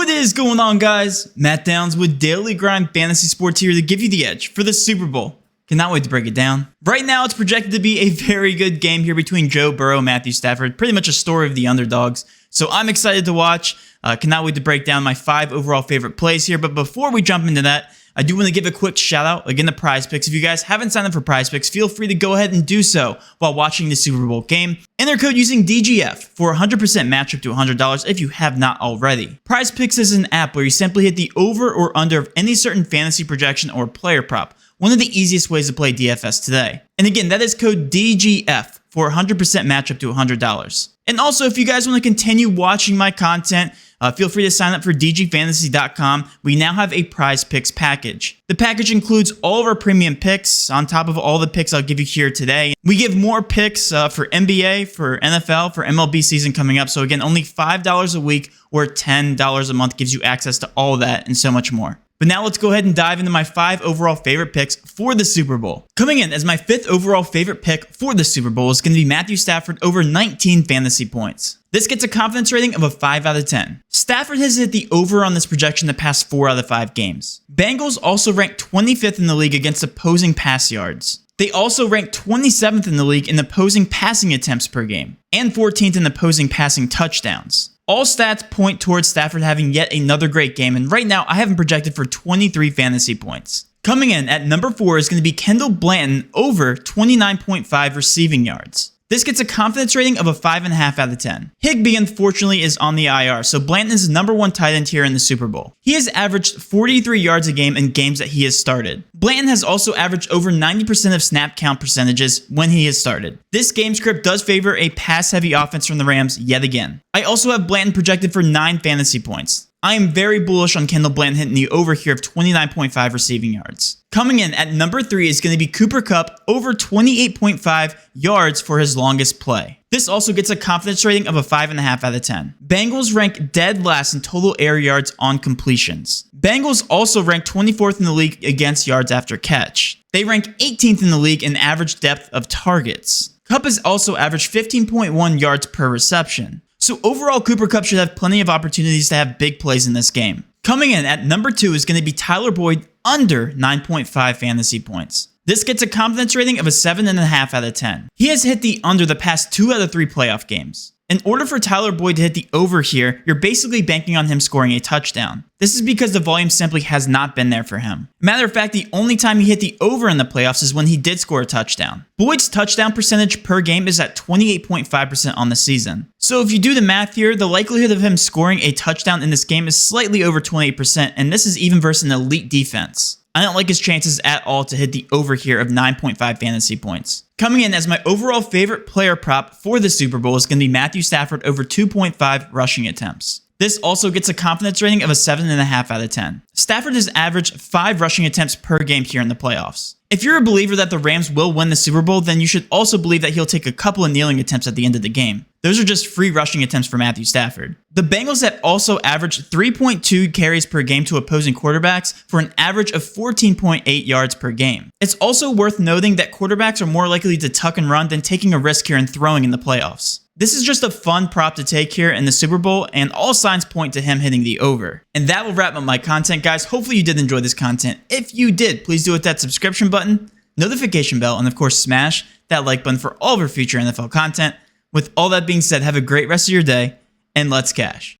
What is going on, guys? Matt Downs with Daily Grind Fantasy Sports here to give you the edge for the Super Bowl. Cannot wait to break it down. Right now, it's projected to be a very good game here between Joe Burrow and Matthew Stafford. Pretty much a story of the underdogs. So I'm excited to watch. Cannot wait to break down my 5 overall favorite plays here. But before we jump into that, I do want to give a quick shout out again to Prizepicks. If you guys haven't signed up for Prizepicks, feel free to go ahead and do so while watching the Super Bowl game. Enter code using DGF for 100% match up to $100 if you have not already. Prizepicks is an app where you simply hit the over or under of any certain fantasy projection or player prop. One of the easiest ways to play DFS today. And again, that is code DGF for 100% match up to $100. And also, if you guys want to continue watching my content, feel free to sign up for dgfantasy.com. We now have a Prizepicks package. The package includes all of our premium picks on top of all the picks I'll give you here today. We give more picks for NBA, for NFL, for MLB season coming up. So again, only $5 a week or $10 a month gives you access to all of that and so much more. But now let's go ahead and dive into my 5 overall favorite picks for the Super Bowl. Coming in as my 5th overall favorite pick for the Super Bowl is going to be Matthew Stafford over 19 fantasy points. This gets a confidence rating of a 5 out of 10. Stafford has hit the over on this projection the past 4 out of 5 games. Bengals also ranked 25th in the league against opposing pass yards. They also ranked 27th in the league in opposing passing attempts per game, and 14th in opposing passing touchdowns. All stats point towards Stafford having yet another great game, and right now I have him projected for 23 fantasy points. Coming in at number 4 is going to be Kendall Blanton over 29.5 receiving yards. This gets a confidence rating of a 5.5 out of 10. Higbee, unfortunately, is on the IR, so Blanton is the number 1 tight end here in the Super Bowl. He has averaged 43 yards a game in games that he has started. Blanton has also averaged over 90% of snap count percentages when he has started. This game script does favor a pass-heavy offense from the Rams yet again. I also have Blanton projected for 9 fantasy points. I am very bullish on Kendall Blanton hitting the over here of 29.5 receiving yards. Coming in at number 3 is going to be Cooper Kupp over 28.5 yards for his longest play. This also gets a confidence rating of a 5.5 out of 10. Bengals rank dead last in total air yards on completions. Bengals also rank 24th in the league against yards after catch. They rank 18th in the league in average depth of targets. Kupp has also averaged 15.1 yards per reception. So overall, Cooper Kupp should have plenty of opportunities to have big plays in this game. Coming in at number 2 is going to be Tyler Boyd under 9.5 fantasy points. This gets a confidence rating of a 7.5 out of 10. He has hit the under the past 2 out of 3 playoff games. In order for Tyler Boyd to hit the over here, you're basically banking on him scoring a touchdown. This is because the volume simply has not been there for him. Matter of fact, the only time he hit the over in the playoffs is when he did score a touchdown. Boyd's touchdown percentage per game is at 28.5% on the season. So if you do the math here, the likelihood of him scoring a touchdown in this game is slightly over 28%, and this is even versus an elite defense. I don't like his chances at all to hit the over here of 9.5 fantasy points. Coming in as my overall favorite player prop for the Super Bowl is going to be Matthew Stafford over 2.5 rushing attempts. This also gets a confidence rating of a 7.5 out of 10. Stafford has averaged 5 rushing attempts per game here in the playoffs. If you're a believer that the Rams will win the Super Bowl, then you should also believe that he'll take a couple of kneeling attempts at the end of the game. Those are just free rushing attempts for Matthew Stafford. The Bengals have also averaged 3.2 carries per game to opposing quarterbacks for an average of 14.8 yards per game. It's also worth noting that quarterbacks are more likely to tuck and run than taking a risk here and throwing in the playoffs. This is just a fun prop to take here in the Super Bowl, and all signs point to him hitting the over. And that will wrap up my content, guys. Hopefully you did enjoy this content. If you did, please do hit that subscription button, notification bell, and of course smash that like button for all of our future NFL content. With all that being said, have a great rest of your day, and let's cash.